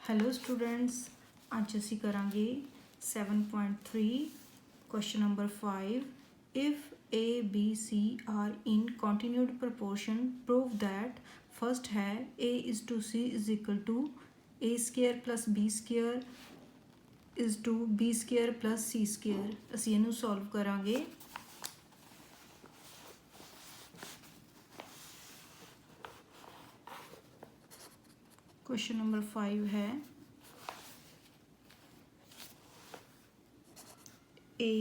Hello students, ਅੱਜ ਅਸੀਂ ਕਰਾਂਗੇ 7.3 question number 5 if a b c are in continued proportion prove that first है a is to c is equal to a square plus b square is to b square plus c square। ਅਸੀਂ ਇਹਨੂੰ solve ਕਰਾਂਗੇ। Question number 5 है A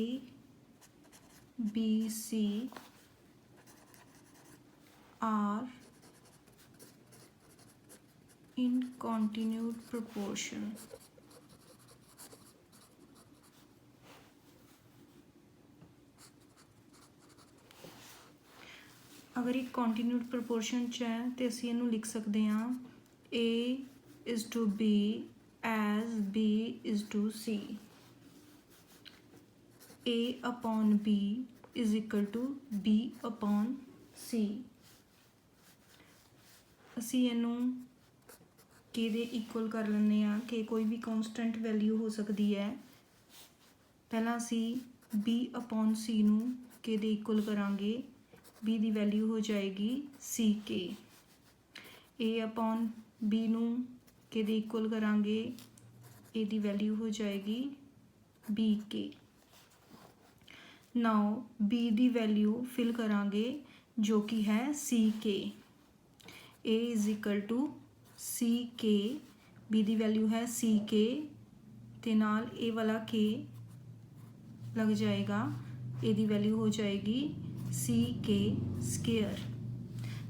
B C are in continued proportion अगर एक continued proportion च है तो असी इनू लिख सकते हाँ A is to B as B is to C। A upon B is equal to B upon C। असी इनू के दे इक्वल कर लेने आ कि कोई भी कॉन्स्टेंट वैल्यू हो सकती है। पहला असी B upon C नू के दे इक्वल करांगे। B दी वैल्यू हो जाएगी C के। A upon B नू के दे इक्वल करांगे। A दी वैल्यू हो जाएगी B के। नाउ B दी वैल्यू फिल करांगे जो कि है C के। A is equal to C के। B दी वैल्यू है C के ते नाल A वाला के लग जाएगा। A दी वैल्यू हो जाएगी C के स्केयर।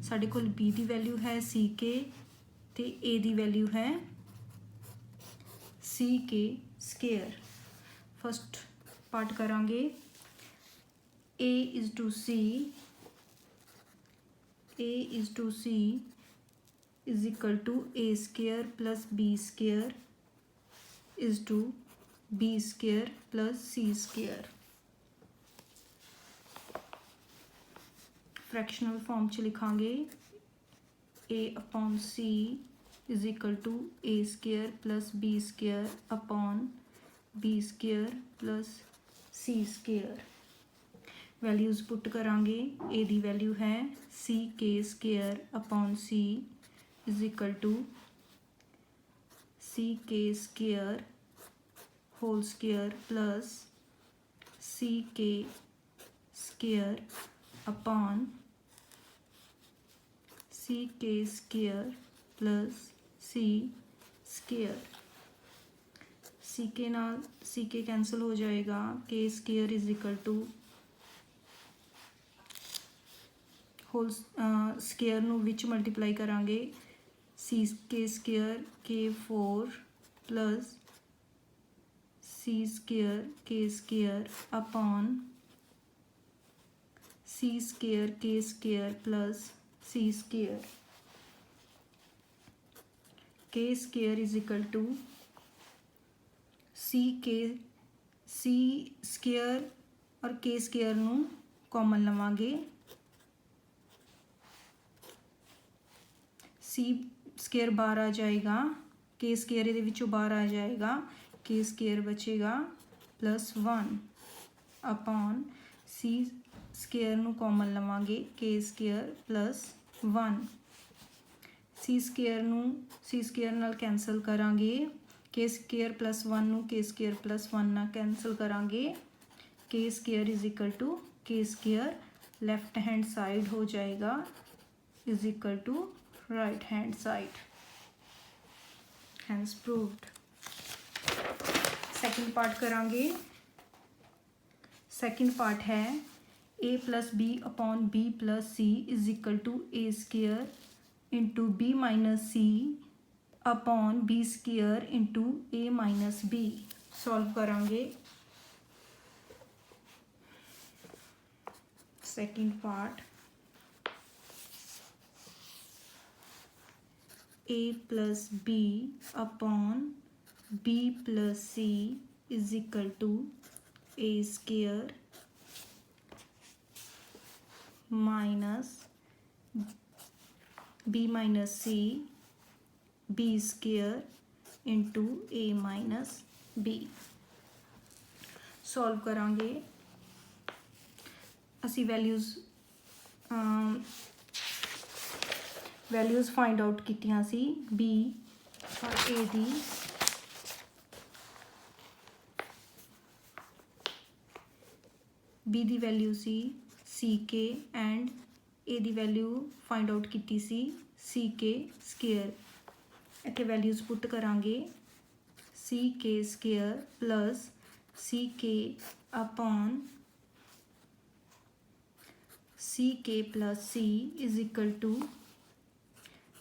साढ़े कोल B दी वैल्यू है C के ते A दी वैल्यू है C K square. First part करांगे। A is to C is equal to A square plus B square is to B square plus C square. Fractional form च लिखांगे A upon C is equal to A square plus B square upon B square plus C square. Values put करांगे। A दी value है C K square upon C is equal to C K square whole square plus C K square upon C K square plus C square. C K नाल C K cancel हो जाएगा। K square is equal to whole square नू विच multiply करांगे। C K square K4 plus C square K square upon C square K square plus C square. K square is equal to C square और K square नू common लवांगे। C square बाहर आ जाएगा। K square इहदे विचों बाहर आ जाएगा। K स्केयर बचेगा प्लस 1 अपॉन C स्केयर नू कॉमन लवांगे। K square plus 1 C square नाल कैंसल करांगे। K स्केयर प्लस 1 नू K स्केयर प्लस 1 नाल कैंसल करांगे। K square is equal to K square left hand side हो जाएगा is equal to right hand side. Hence proved. Second part करांगे। Second part है A plus B upon B plus C is equal to A square into B minus C upon B square into A minus B। Solve करांगे। Second part A plus B upon B plus C is equal to A square minus B minus C B square into A minus B. Solve करांगे असी values find out कीतियां C B और ए दी be the value C सी के and A the value find out कीती सी सी के square. इत्थे values put करांगे C के स्केयर प्लस सी के upon C K plus C is equal to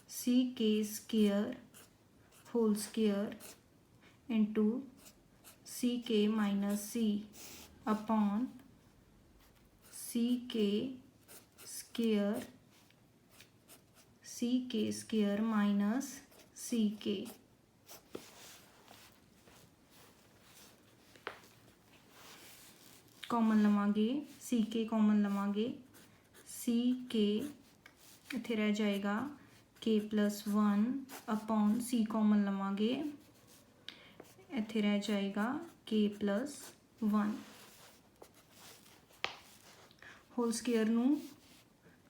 सी के square whole square into C K minus सी upon C के square minus सी के। Common लवांगे सी के कॉमन लवांगे सी के इत्थे रह जाएगा के plus one upon c common लवांगे इत्थे रह जाएगा के प्लस वन। होल स्केयर नू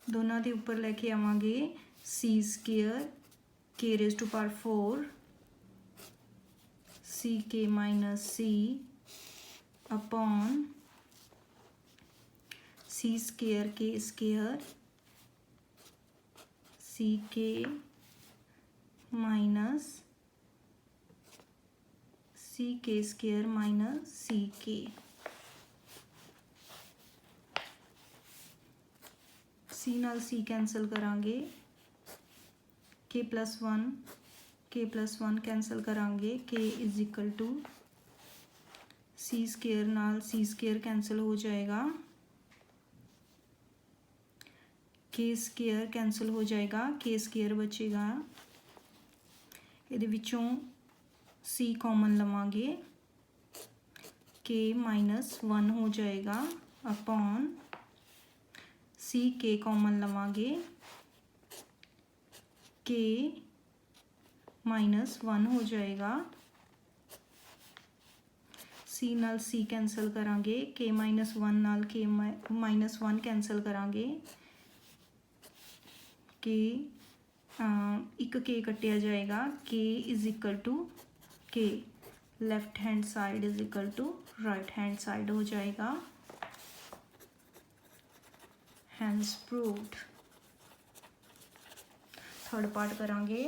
दोनों के उपर लैके आवांगे सी स्केयर के raise to power 4 C K minus C upon C square के सी के माइनस सी के स्केयर माइनस सी के। सी नाल सी कैंसल करांगे के प्लस वन कैंसल करांगे K is equal to C square नाल सी स्केयर कैंसल हो जाएगा के स्केयर कैंसल हो जाएगा के स्केयर बचेगा। इहदे विचों सी कॉमन लवांगे के माइनस वन हो जाएगा अपॉन सी के कॉमन लवांगे के माइनस वन हो जाएगा। सी नाल सी कैंसल करांगे के माइनस वन नाल के माइनस वन कैंसल करांगे के एक के कटिया जाएगा K is equal to K left hand side is equal to right hand side हो जाएगा। Hence proved. थर्ड पार्ट करांगे।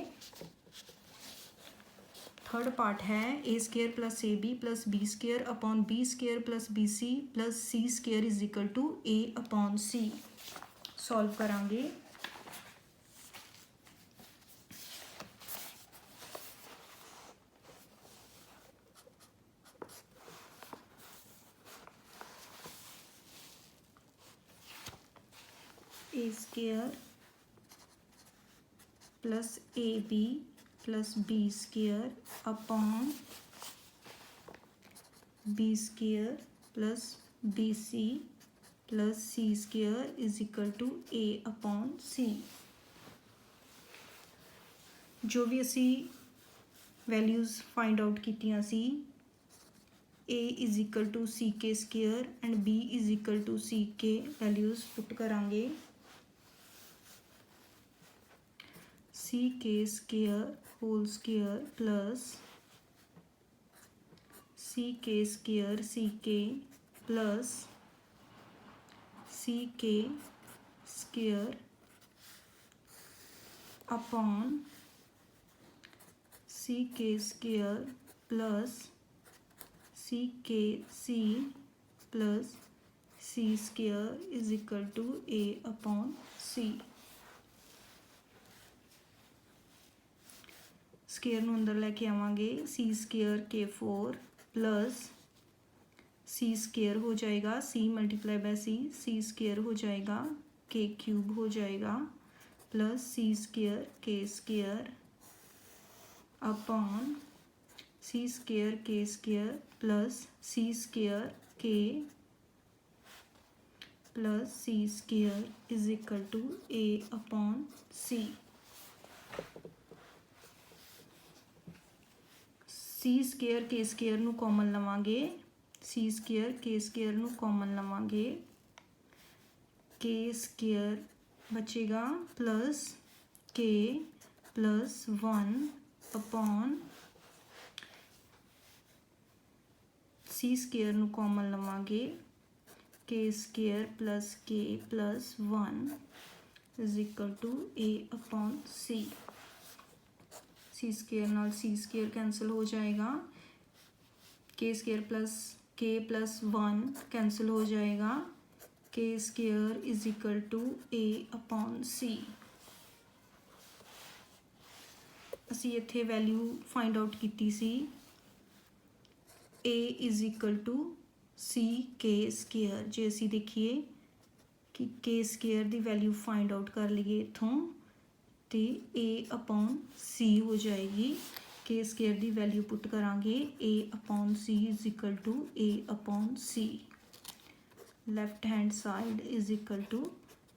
थर्ड पार्ट है ए square plus A B plus B square upon B square plus B C plus C square is equal to A upon C. Solve करांगे ए square plus A B plus B square upon B square plus B C plus C square is equal to A upon C. जो भी असी values find out कीतियां C A is equal to सी के square and B is equal to C K values put करांगे C के square whole square plus C के square सी K plus C के square upon C के square plus C K C plus C square is equal to A upon C. Square नूं अंदर लैके आवांगे सी square के 4 plus सी square हो जाएगा C multiply by C square हो जाएगा के क्यूब हो जाएगा plus C square K square upon C square K square plus C square K plus C square is equal to A upon C. C square K square नू common लवांगे, C square K square नू common लवांगे, K square बचेगा plus के plus 1 upon सी square नू common लवांगे, K square plus के plus 1 is equal to A upon C. C square नाल सी स्केयर कैंसल हो जाएगा, के स्केयर प्लस के प्लस 1 कैंसल हो जाएगा, k square is equal to A upon c. असी इत्थे वैल्यू फाइंड आउट कीती सी, ए इज इक्वल टू सी के स्केयर। जे असी देखिए कि के स्केयर की वैल्यू फाइंड आउट कर लीए इत्थों, तो ए अपॉन सी हो जाएगी। के स्केयर की वैल्यू पुट करांगे, a upon c is equal to A upon c. Left hand side is equal to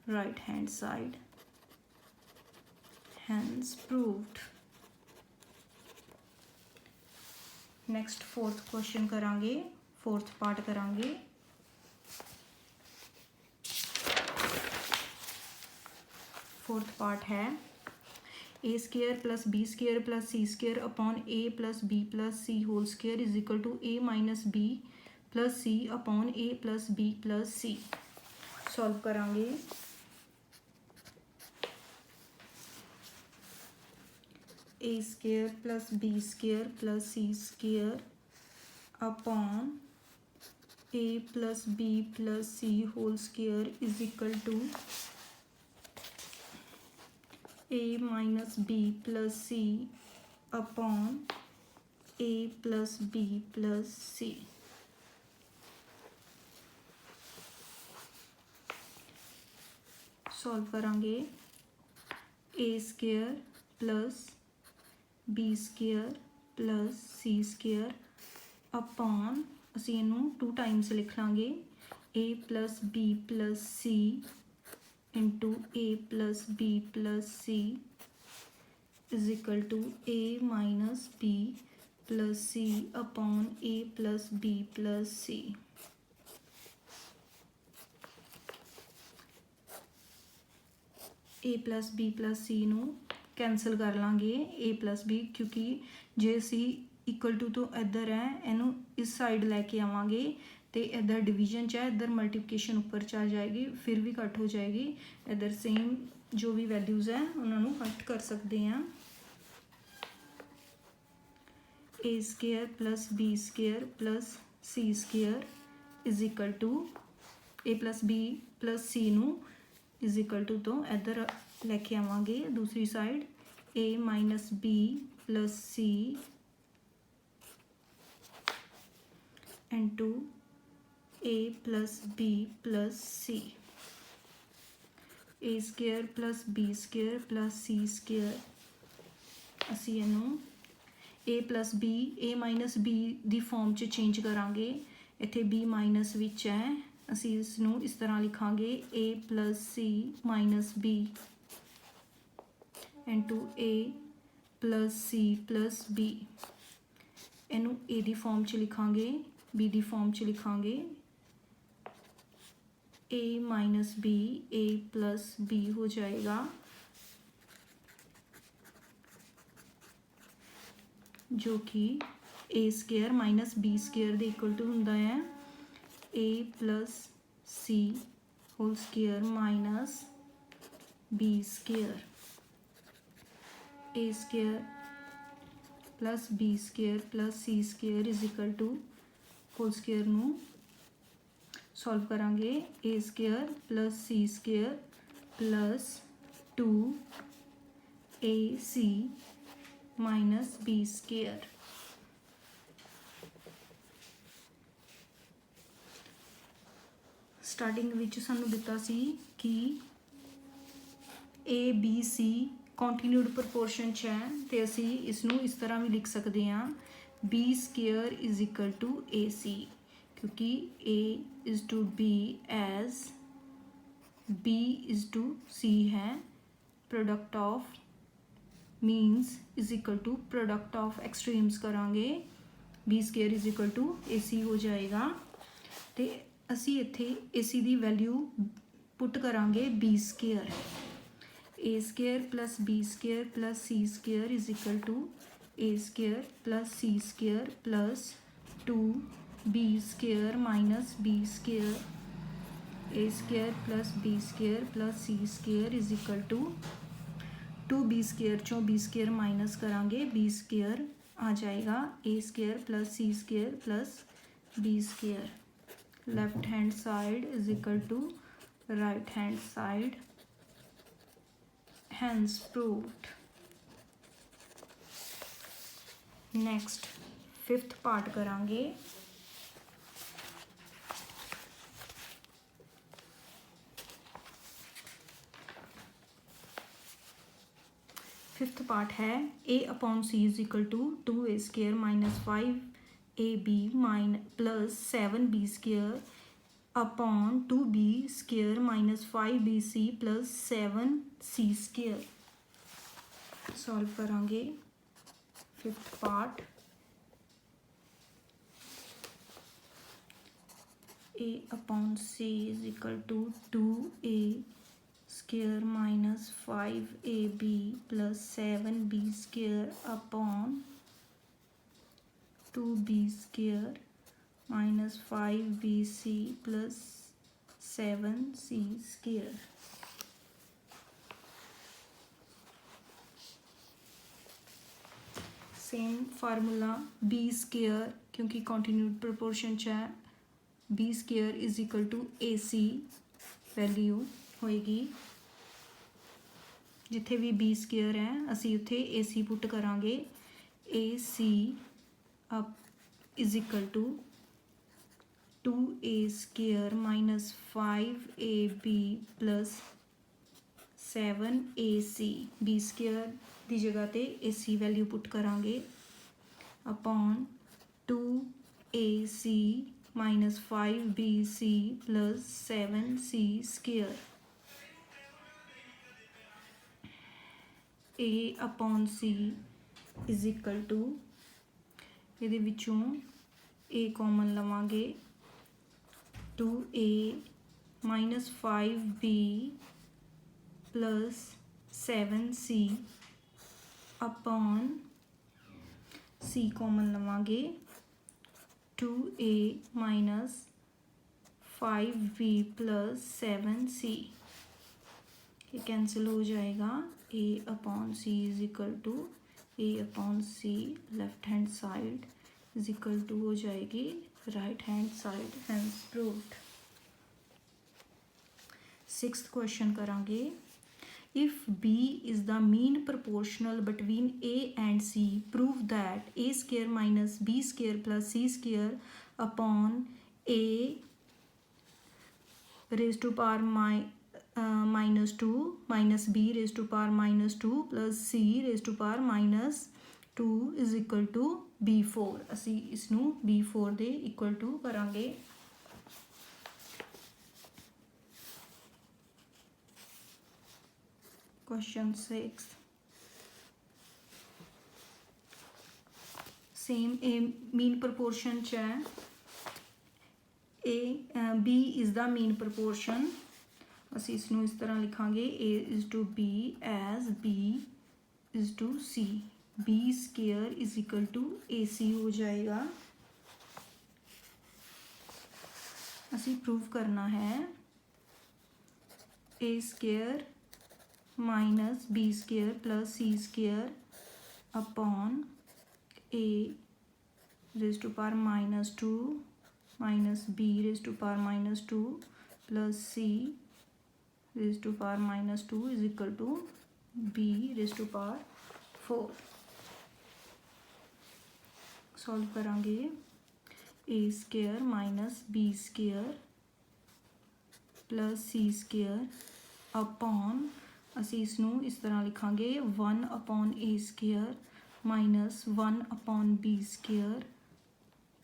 right hand side, hence proved. Next fourth question करांगे, फोर्थ पार्ट करांगे। फोर्थ पार्ट है ए square plus B square plus C square upon a plus b plus c whole square is equal to a minus b plus c upon a plus b plus c. Solve करांगे। ए square plus B square plus C square upon a plus b plus c whole square is equal to a minus b plus c upon a plus b plus c. Solve करांगे। ए square plus B square plus सी square upon असी इनू 2 times लिख लांगे, a plus b plus c into a plus b plus C is equal to a minus b plus c upon a plus b plus c. A plus b plus c नू cancel कर लांगे, a plus B क्योंकि जे सी equal to तो इधर है, इनू इस side लैके आवांगे तो इधर डिवीजन च है, इधर मल्टीप्लिकेशन ऊपर च आ जाएगी, फिर भी कट हो जाएगी। इधर सेम जो भी वैल्यूज़ है उन्होंने कट कर सकते हैं। A square plus B square plus C square is equal to a plus b plus c नू इज इक्वल टू तो इधर लैके आवांगे दूसरी side, a minus b plus c into a plus b plus c. A square plus B square plus C square असी इनू a plus b a minus b की form च चेंज करांगे। इत्थे बी माइनस विच है, असी इसनू इस तरह लिखांगे ए plus C minus B into a plus C plus B. इनू ए की फॉर्म च लिखांगे, बी की फॉर्म च लिखांगे a minus b a plus b हो जाएगा, जो कि a square minus b square के इक्वल टू होंदा है a plus c whole square minus b square. A square plus B square plus C square is equal to whole square नू solve करांगे। ए square plus C square plus 2 a c minus b square. Starting विच सानू दिता सी कि a b C continued proportion च है, तो असी इसनू इस तरह भी लिख सकते हैं b square is equal to a c, क्योंकि a is to b as b is to c है। Product of means is equal to product of extremes करांगे, b square is equal to a c हो जाएगा। तो असी इत्थे a c की value put करांगे b square, a square plus B square plus C square is equal to a square plus C square plus 2b square minus b square, a square plus B square plus C square is equal to 2b square चों b square minus करांगे b square आ जाएगा a square plus C square plus B square. Left hand side is equal to right hand side, hence proved. Next fifth part करांगे। Fifth part है a upon c is equal to 2a square minus 5ab माइन plus 7b square upon 2b square minus 5bc plus 7c square. Solve करांगे fifth part. a upon c is equal to 2a square minus 5ab plus 7b square upon 2b square minus 5bc plus 7c square. Same formula b square क्योंकि continued proportion च है, b square is equal to a c value होएगी। जिथे भी B square है असी उत्थे ए c put करांगे, a c up is equal to 2a square minus 5ab plus 7ac। B square की जगह ते ए सी वैल्यू पुट करांगे upon 2ac minus 5bc plus 7c square. A upon c is equal to ये विचों a common लवांगे 2a minus 5b plus 7c upon c common लवांगे 2a minus 5b plus 7c। ये cancel हो जाएगा, a upon c is equal to A upon c left hand side is equal to हो जाएगी right hand side, hence proved. Sixth question करांगे। If b is the mean proportional between a and c, prove that a square minus b square plus c square upon a raised to power minus 2 minus b raised to power minus 2 plus c raised to power minus 2 is equal to b4। असी इसनू b4 दे equal to करांगे। Question 6 same a mean proportion च है, a b is the mean proportion. असी इसनू इस तरह लिखांगे a is to b as b is to c, b square is equal to a c हो जाएगा। असी प्रूव करना है ए square minus b square plus C square upon a raise to power minus 2 minus b raise to power minus 2 plus c raise to power minus 2 is equal to b raise to power 4। Solve करांगे ए square minus b square plus सी square upon असी इसनू इस तरह लिखांगे 1 upon a square minus 1 upon B square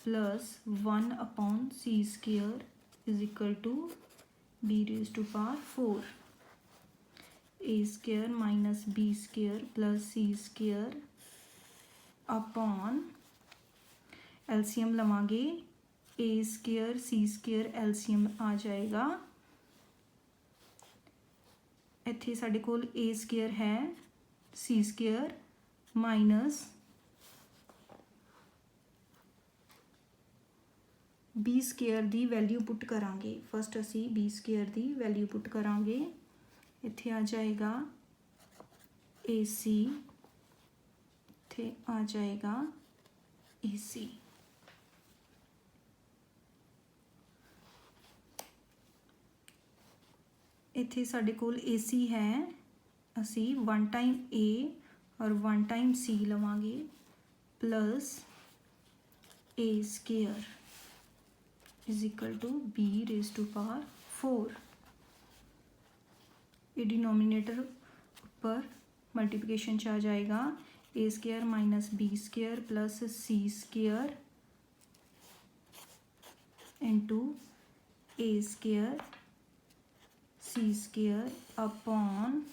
plus 1 upon C square is equal to b raise to power 4। A square minus b square plus C square upon LCM लवांगे a square c square LCM आ जाएगा। इत्थे साडे कोल ए square है सी square minus b square की value put करांगे। First असी B square की value put करांगे। इत्थे आ जाएगा ए सी, इत्थे आ जाएगा ए सी। इत्थे साडे कोल ए सी है, असी 1 टाइम ए और 1 टाइम सी लवांगे plus a square is equal to b raise to power 4। ये डिनोमिनेटर ऊपर मल्टीप्लिकेशन च आ जाएगा a square minus b square plus C square into a square c square upon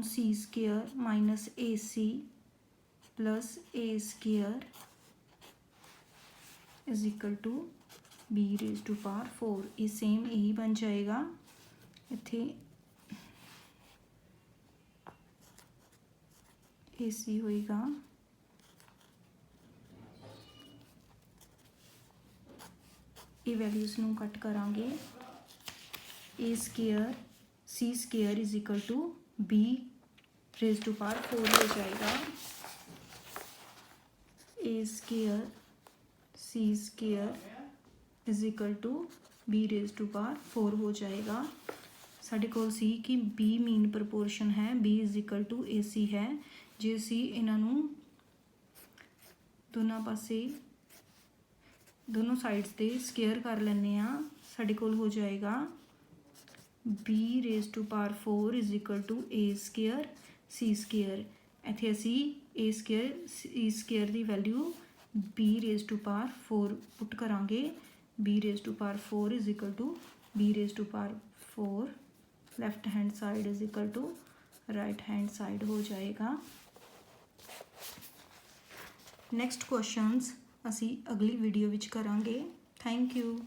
C square minus a c plus a square is equal to b raise to power 4। ये same यही बन जाएगा। इत्थे a सी होएगा ये values नूं cut करांगे ए square c square is equal to b raise to power 4 हो जाएगा। A square c square is equal to b raise to power 4 हो जाएगा। साढ़े कोल सी कि बी मीन प्रपोर्शन है, b is equal to a c है। जे असी इन्हों दोनों पासे दोनों साइड्स से स्केयर कर लेने आ, साढ़े कोल हो जाएगा b raise to power 4 is equal to a square c square. इत्थे असी ए स्केयर सी स्केयर की value b raise to power 4 पुट करांगे। B raise to power 4 is equal to b raise to power 4 left hand side is equal to right hand side हो जाएगा। Next questions असी अगली video विच करांगे। Thank you.